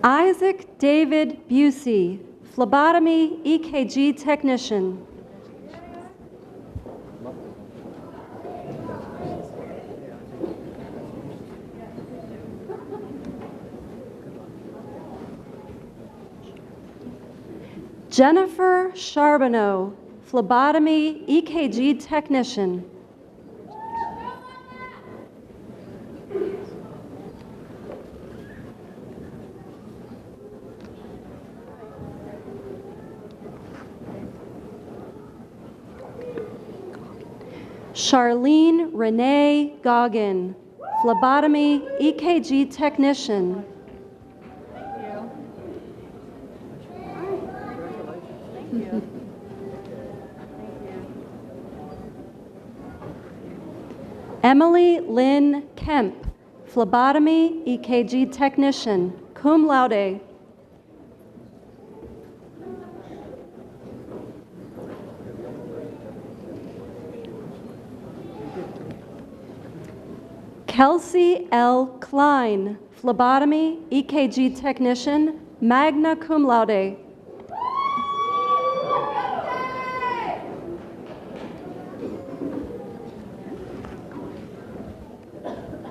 Isaac David Busey, phlebotomy EKG technician. Jennifer Charbonneau, phlebotomy EKG technician. Charlene Renee Goggin, phlebotomy EKG technician. Emily Lynn Kemp, phlebotomy EKG technician, cum laude. Kelsey L. Klein, phlebotomy EKG technician, magna cum laude.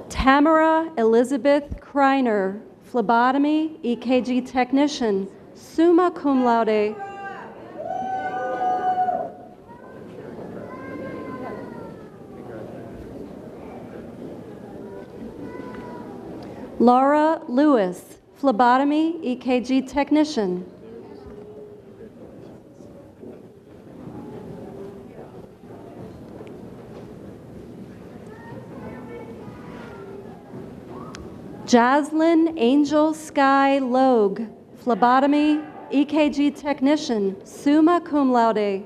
Tamara Elizabeth Kreiner, phlebotomy EKG technician, summa cum laude. Laura Lewis, phlebotomy EKG technician. Jaslyn Angel Sky Logue, phlebotomy EKG technician, summa cum laude.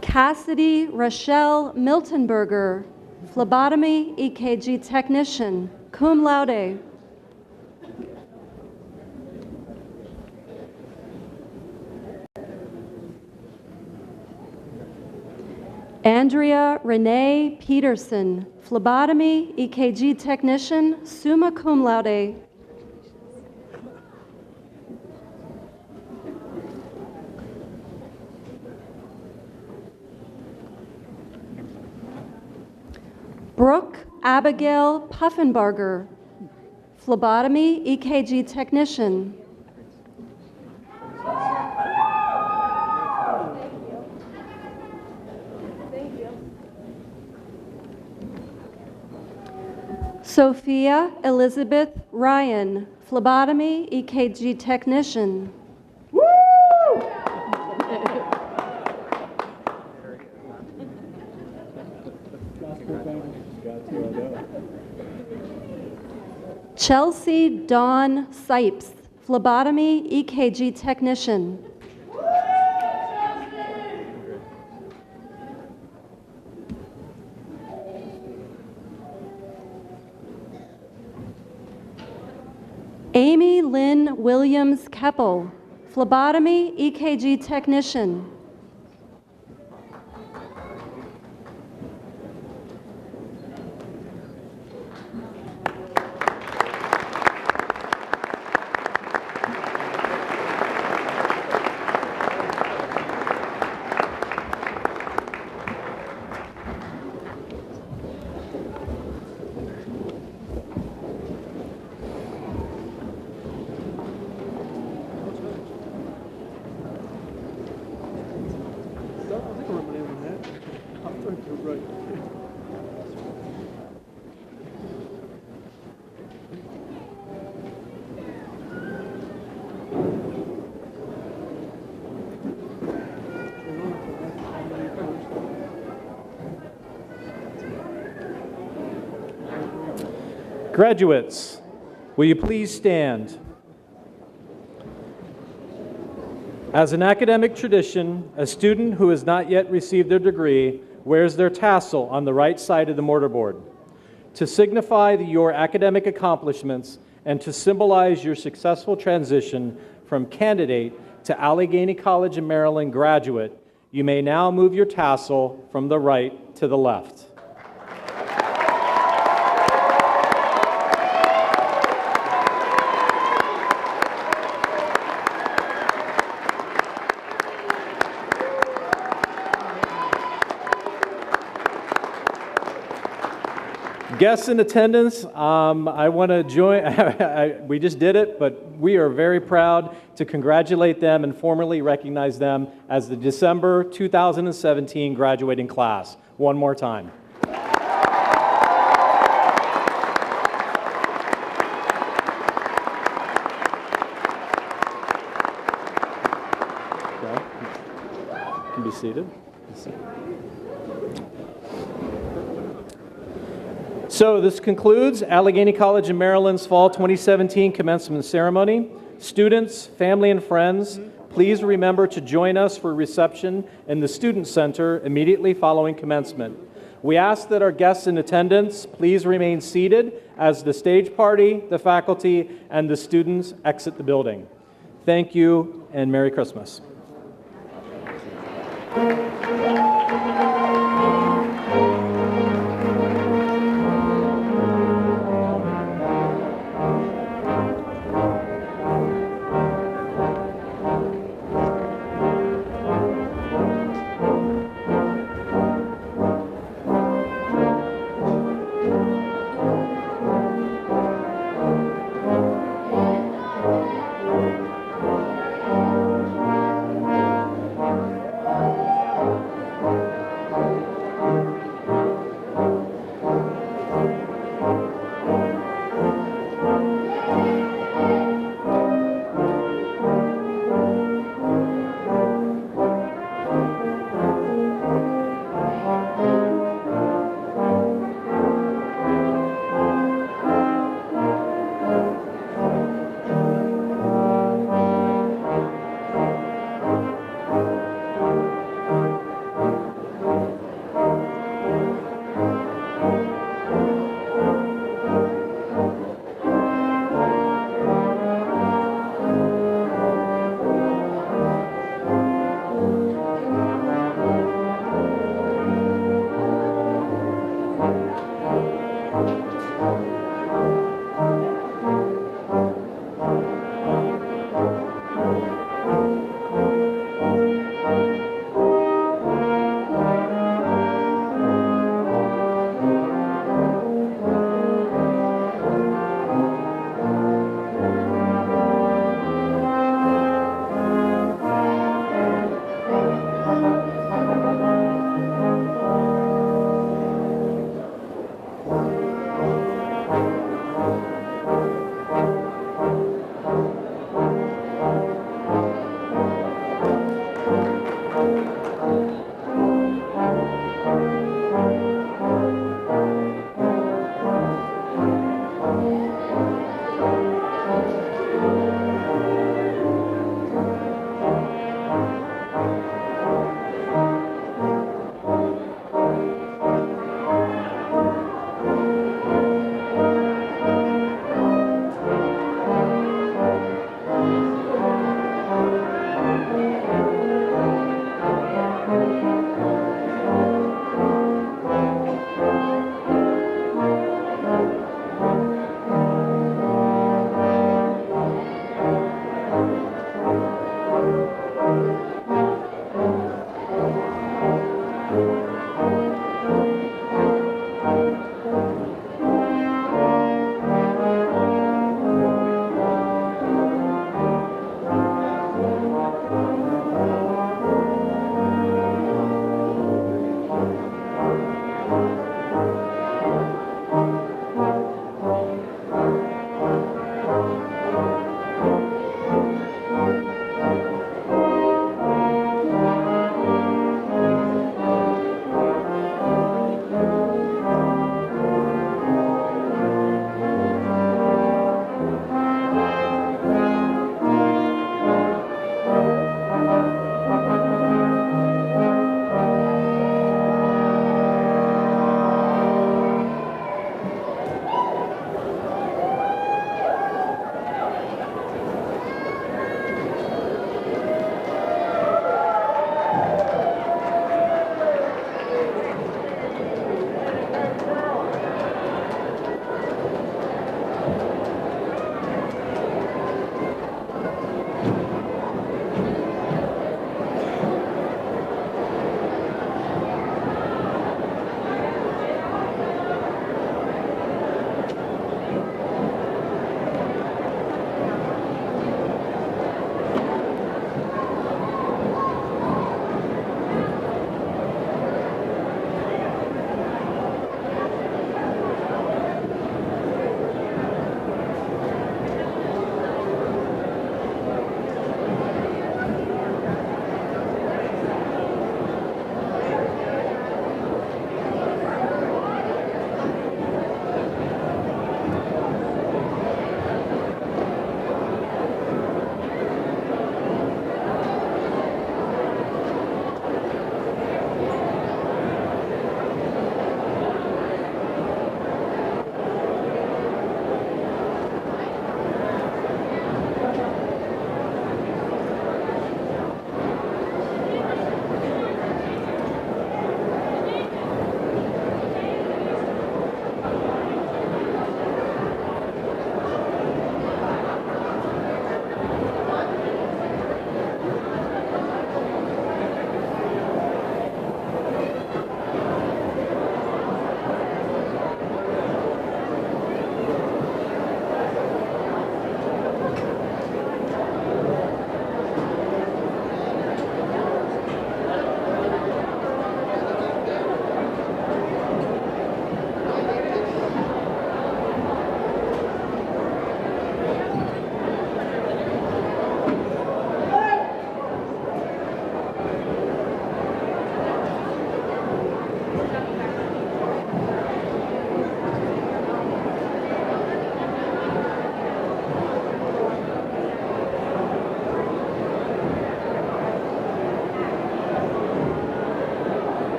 Cassidy Rochelle Miltenberger, phlebotomy EKG technician, cum laude. Andrea Renee Peterson, phlebotomy EKG technician, summa cum laude. Brooke Abigail Puffenbarger, phlebotomy EKG technician. Sophia Elizabeth Ryan, phlebotomy EKG technician. Chelsea Dawn Sipes, phlebotomy EKG technician. Amy Lynn Williams Keppel, phlebotomy EKG technician. Graduates, will you please stand? As an academic tradition, a student who has not yet received their degree wears their tassel on the right side of the mortarboard. To signify your academic accomplishments and to symbolize your successful transition from candidate to Allegany College of Maryland graduate, you may now move your tassel from the right to the left. Guests in attendance, I want to join, we just did it, but we are very proud to congratulate them and formally recognize them as the December 2017 graduating class. One more time. Okay. You can be seated. So this concludes Allegany College of Maryland's Fall 2017 commencement ceremony. Students, family, and friends, please remember to join us for reception in the Student Center immediately following commencement. We ask that our guests in attendance please remain seated as the stage party, the faculty, and the students exit the building. Thank you, and Merry Christmas.